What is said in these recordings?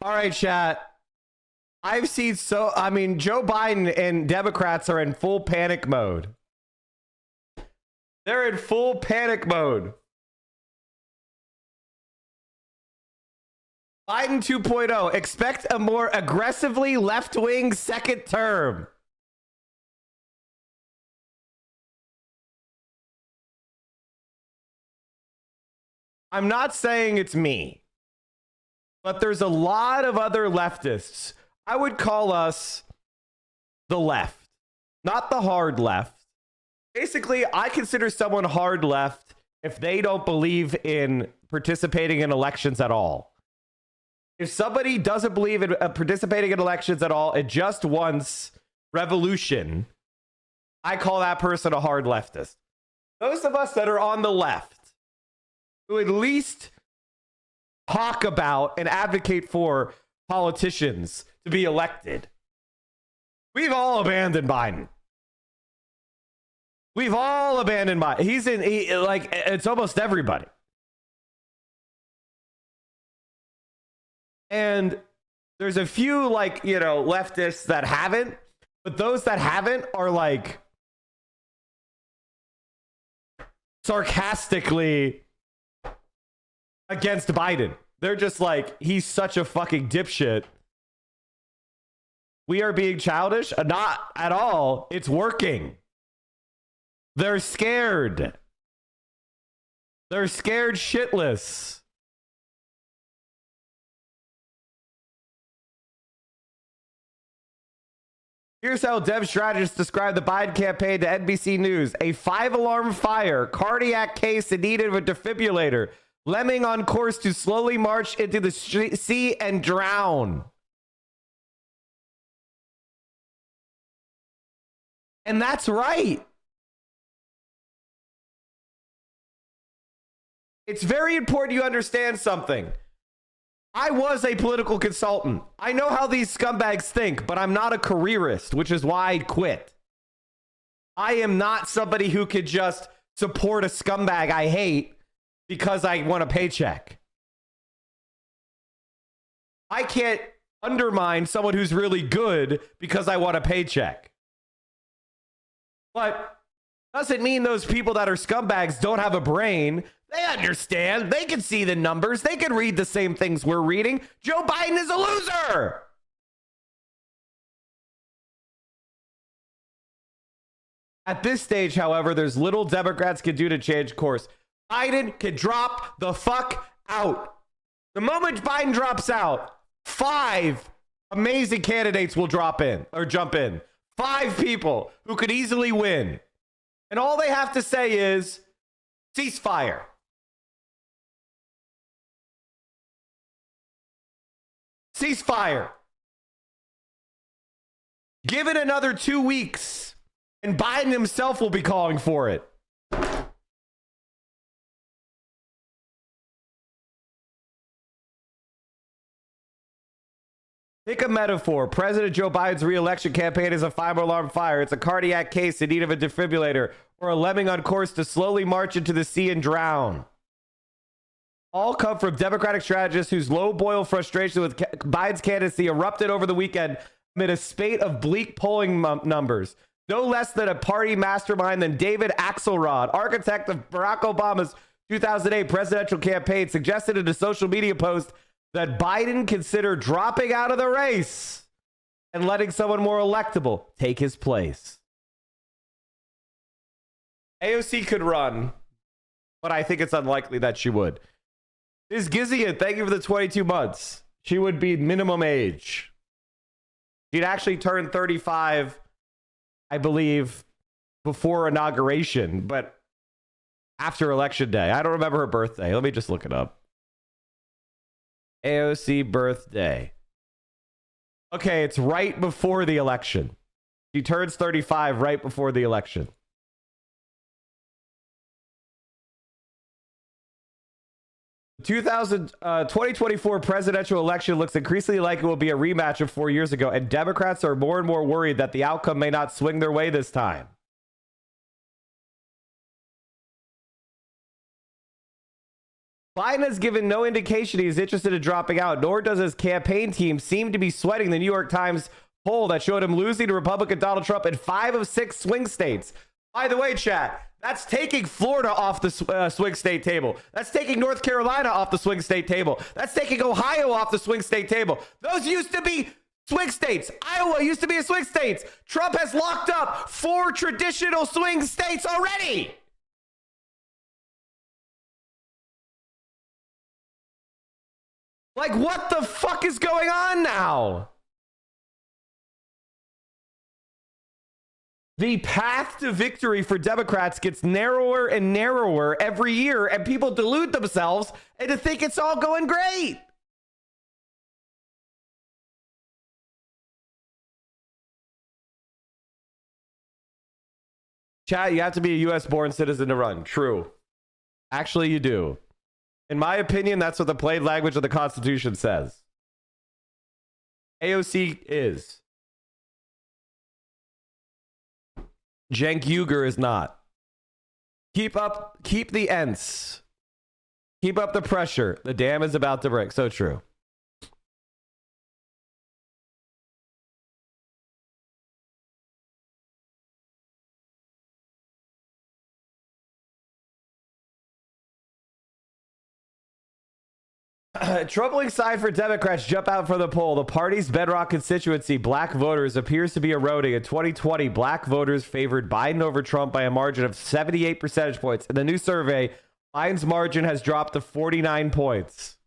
All right, chat. I've seen Joe Biden and Democrats are in full panic mode. They're in full panic mode. Biden 2.0. Expect a more aggressively left-wing second term. I'm not saying it's me, but there's a lot of other leftists. I would call us the left, not the hard left. Basically, I consider someone hard left if they don't believe in participating in elections at all. If somebody doesn't believe in participating in elections at all and just wants revolution, I call that person a hard leftist. Those of us that are on the left, who at least talk about and advocate for politicians to be elected, we've all abandoned Biden. We've all abandoned Biden. Like, it's almost everybody. And there's a few, like, leftists that haven't, but those that haven't are like sarcastically against Biden. They're just like, he's such a fucking dipshit. We are being childish? Not at all. It's working. They're scared. They're scared shitless. Here's how Dev strategists describe the Biden campaign to NBC News. A 5-alarm fire, cardiac case in need of a defibrillator. Lemming on course to slowly march into the sea and drown. And that's right. It's very important you understand something. I was a political consultant. I know how these scumbags think, but I'm not a careerist, which is why I quit. I am not somebody who could just support a scumbag I hate because I want a paycheck. I can't undermine someone who's really good because I want a paycheck. But doesn't mean those people that are scumbags don't have a brain. They understand. They can see the numbers. They can read the same things we're reading. Joe Biden is a loser. At this stage, however, there's little Democrats can do to change course. Biden can drop the fuck out. The moment Biden drops out, 5 amazing candidates will drop in or jump in. 5 people who could easily win. And all they have to say is ceasefire. Ceasefire. Give it another 2 weeks, and Biden himself will be calling for it. Take a metaphor. President Joe Biden's re-election campaign is a 5-alarm fire. It's a cardiac case in need of a defibrillator, or a lemming on course to slowly march into the sea and drown. All come from Democratic strategists whose low boil frustration with Biden's candidacy erupted over the weekend amid a spate of bleak polling numbers. No less than a party mastermind than David Axelrod, architect of Barack Obama's 2008 presidential campaign, suggested in a social media post that Biden consider dropping out of the race and letting someone more electable take his place. AOC could run, but I think it's unlikely that she would. Ms. Gizian, thank you for the 22 months. She would be minimum age. She'd actually turn 35, I believe, before inauguration, but after election day. I don't remember her birthday. Let me just look it up. AOC birthday. Okay, it's right before the election. She turns 35 right before the election. The 2024 presidential election looks increasingly like it will be a rematch of 4 years ago, and Democrats are more and more worried that the outcome may not swing their way this time. Biden has given no indication he is interested in dropping out, nor does his campaign team seem to be sweating the New York Times poll that showed him losing to Republican Donald Trump in 5 of 6 swing states. By the way, chat, that's taking Florida off the swing state table. That's taking North Carolina off the swing state table. That's taking Ohio off the swing state table. Those used to be swing states. Iowa used to be a swing state. Trump has locked up 4 traditional swing states already. Like, what the fuck is going on now? The path to victory for Democrats gets narrower and narrower every year, and people delude themselves into think it's all going great. Chat, you have to be a U.S. born citizen to run. True. Actually, you do. In my opinion, that's what the plain language of the Constitution says. AOC is. Cenk Uygur is not. Keep the ents. Keep up the pressure. The dam is about to break. So true. Troubling sign for Democrats jump out for the poll. The party's bedrock constituency, black voters, appears to be eroding. In 2020, black voters favored Biden over Trump by a margin of 78 percentage points. In the new survey, Biden's margin has dropped to 49 points.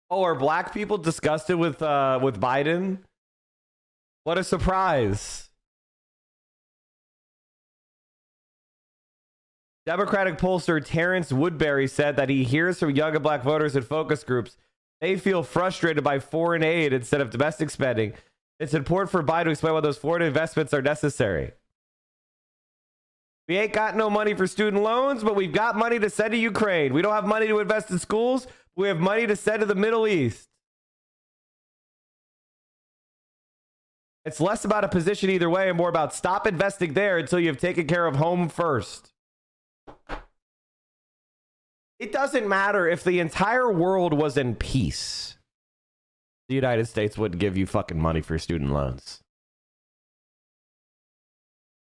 Oh, are black people disgusted with Biden? What a surprise. Democratic pollster Terrence Woodbury said that he hears from young and black voters in focus groups. They feel frustrated by foreign aid instead of domestic spending. It's important for Biden to explain why those foreign investments are necessary. We ain't got no money for student loans, but we've got money to send to Ukraine. We don't have money to invest in schools. But we have money to send to the Middle East. It's less about a position either way and more about stop investing there until you've taken care of home first. It doesn't matter if the entire world was in peace. The United States wouldn't give you fucking money for student loans.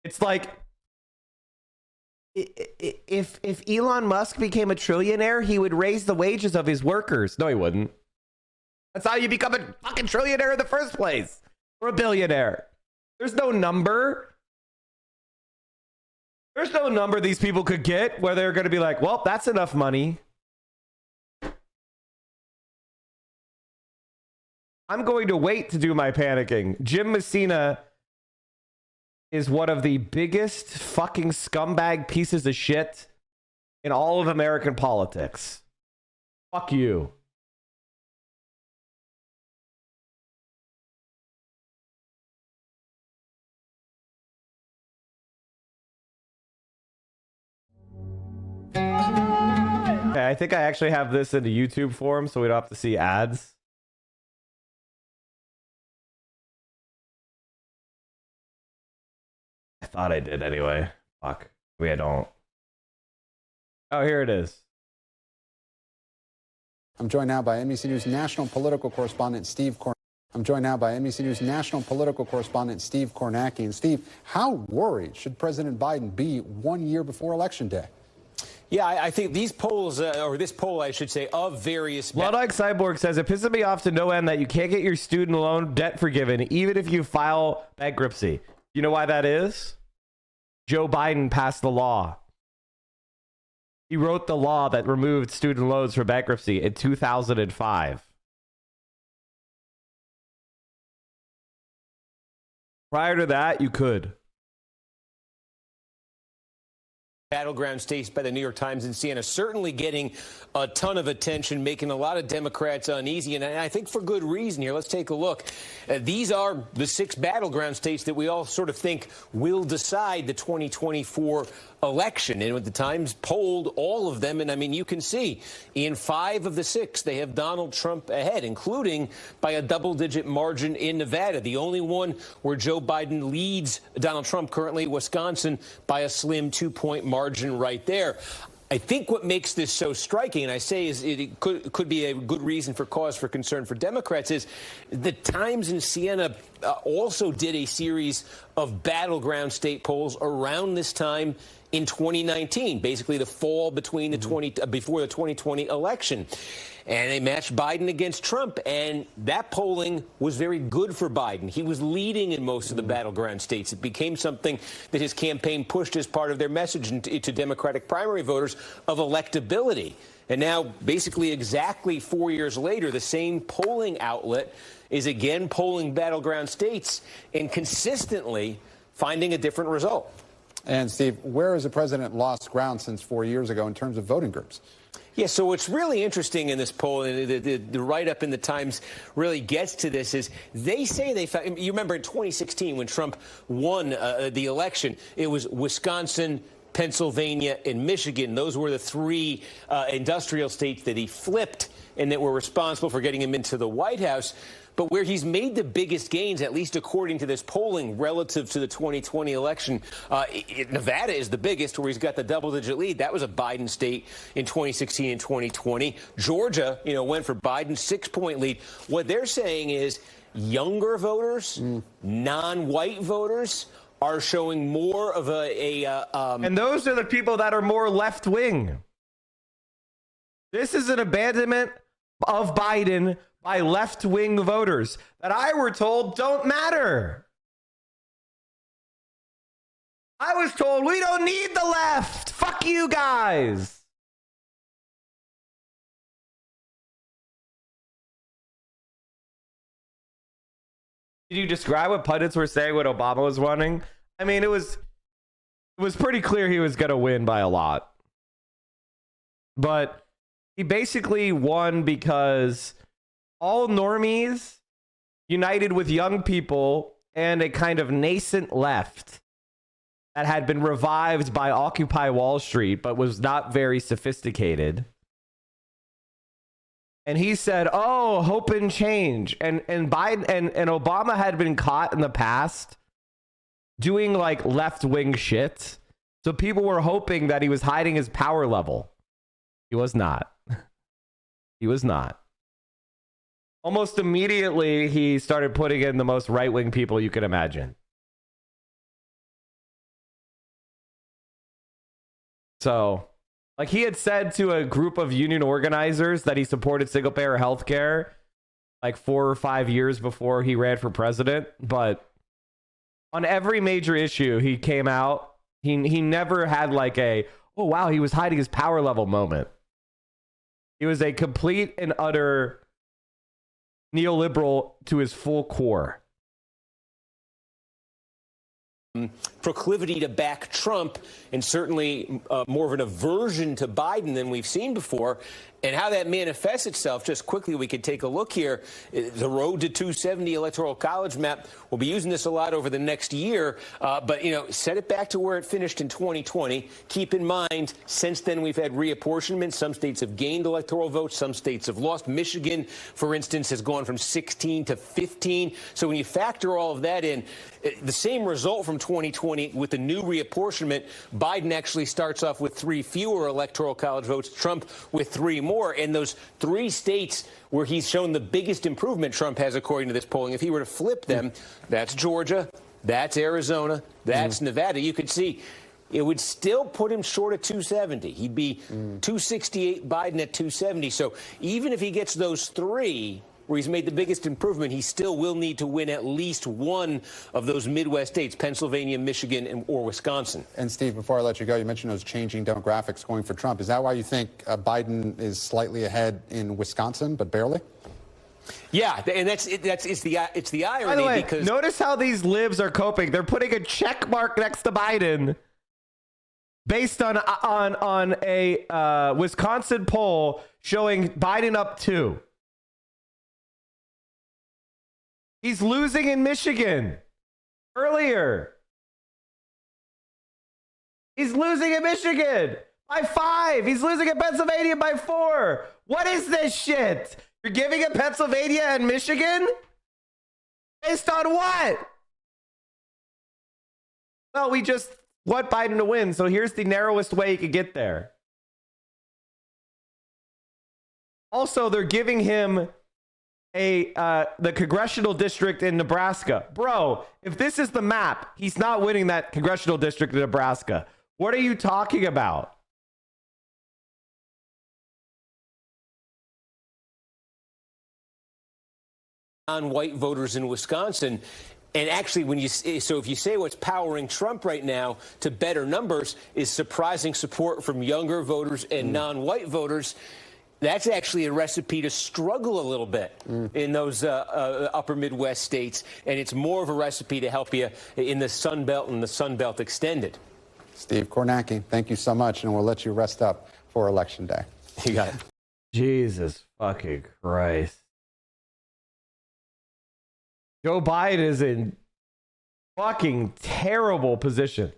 It's like if Elon Musk became a trillionaire, he would raise the wages of his workers. No, he wouldn't. That's how you become a fucking trillionaire in the first place. Or a billionaire. There's no number. There's no number these people could get where they're going to be like, well, that's enough money. I'm going to wait to do my panicking. Jim Messina is one of the biggest fucking scumbag pieces of shit in all of American politics. Fuck you. Okay, I think I actually have this in the YouTube form so we don't have to see ads. I thought I did anyway. Fuck. Maybe I don't. Oh, here it is. I'm joined now by NBC News national political correspondent Steve Kornacki. And Steve, how worried should President Biden be 1 year before Election Day? Yeah, I think these polls, or this poll, I should say, of various... Ludwig Cyborg says, it pisses me off to no end that you can't get your student loan debt forgiven even if you file bankruptcy. You know why that is? Joe Biden passed the law. He wrote the law that removed student loans from bankruptcy in 2005. Prior to that, you could. Battleground states by the New York Times and CNN, certainly getting a ton of attention, making a lot of Democrats uneasy, and I think for good reason here. Let's take a look. These are the 6 battleground states that we all sort of think will decide the 2024 election. And the Times polled all of them, and I mean, you can see in 5 of the 6, they have Donald Trump ahead, including by a double-digit margin in Nevada. The only one where Joe Biden leads Donald Trump currently, Wisconsin, by a slim 2-point margin right there. I think what makes this so striking, and I say is it could be a good reason for cause for concern for Democrats, is the Times and CNN also did a series of battleground state polls around this time in 2019, basically the fall between the before the 2020 election. And they matched Biden against Trump, and that polling was very good for Biden. He was leading in most of the battleground states. It became something that his campaign pushed as part of their message to Democratic primary voters of electability. And now, basically exactly 4 years later, the same polling outlet is again polling battleground states and consistently finding a different result. And, Steve, where has the president lost ground since 4 years ago in terms of voting groups? Yeah, so what's really interesting in this poll, and the write-up in the Times really gets to this, is they say they found, you remember in 2016 when Trump won the election, it was Wisconsin, Pennsylvania, and Michigan. Those were the 3 industrial states that he flipped and that were responsible for getting him into the White House. But where he's made the biggest gains, at least according to this polling, relative to the 2020 election, Nevada is the biggest, where he's got the double-digit lead. That was a Biden state in 2016 and 2020. Georgia, went for Biden's 6-point lead. What they're saying is younger voters, non-white voters, are showing more of and those are the people that are more left-wing. This is an abandonment of Biden by left-wing voters that I were told don't matter. I was told we don't need the left. Fuck you guys. Did you describe what pundits were saying when Obama was running? I mean, it was pretty clear he was going to win by a lot. But he basically won because all normies united with young people and a kind of nascent left that had been revived by Occupy Wall Street but was not very sophisticated. And he said, oh, hope and change. And Biden and Obama had been caught in the past doing like left-wing shit. So people were hoping that he was hiding his power level. He was not. He was not. Almost immediately, he started putting in the most right-wing people you could imagine. So, like he had said to a group of union organizers that he supported single-payer health care like 4 or 5 years before he ran for president. But on every major issue, he came out. He never had like a, oh, wow, he was hiding his power level moment. He was a complete and utter neoliberal to his full core. Proclivity to back Trump, and certainly more of an aversion to Biden than we've seen before. And how that manifests itself, just quickly, we could take a look here. The road to 270 Electoral College map, we'll be using this a lot over the next year. But, set it back to where it finished in 2020. Keep in mind, since then, we've had reapportionment. Some states have gained electoral votes. Some states have lost. Michigan, for instance, has gone from 16 to 15. So when you factor all of that in, the same result from 2020 with the new reapportionment, Biden actually starts off with 3 fewer Electoral College votes, Trump with 3 more. And those 3 states where he's shown the biggest improvement, Trump has, according to this polling, if he were to flip them, that's Georgia, that's Arizona, that's Nevada. You could see it would still put him short of 270. He'd be 268, Biden at 270. So even if he gets those 3, where he's made the biggest improvement, he still will need to win at least one of those Midwest states, Pennsylvania, Michigan, or Wisconsin. And, Steve, before I let you go, you mentioned those changing demographics going for Trump. Is that why you think Biden is slightly ahead in Wisconsin, but barely? Yeah, and it's the irony. By the way, because notice how these libs are coping. They're putting a check mark next to Biden based on a Wisconsin poll showing Biden up 2. He's losing in Michigan earlier. He's losing in Michigan by 5. He's losing in Pennsylvania by 4. What is this shit? You're giving it Pennsylvania and Michigan? Based on what? Well, we just want Biden to win, so here's the narrowest way he could get there. Also, they're giving him the congressional district in Nebraska. Bro, if this is the map, he's not winning that congressional district in Nebraska. What are you talking about? Non-white voters in Wisconsin. And actually, if you say what's powering Trump right now to better numbers is surprising support from younger voters and non-white voters, that's actually a recipe to struggle a little bit in those upper Midwest states. And it's more of a recipe to help you in the Sun Belt and the Sun Belt extended. Steve Kornacki, thank you so much, and we'll let you rest up for Election Day. You got it. Jesus fucking Christ. Joe Biden is in fucking terrible position.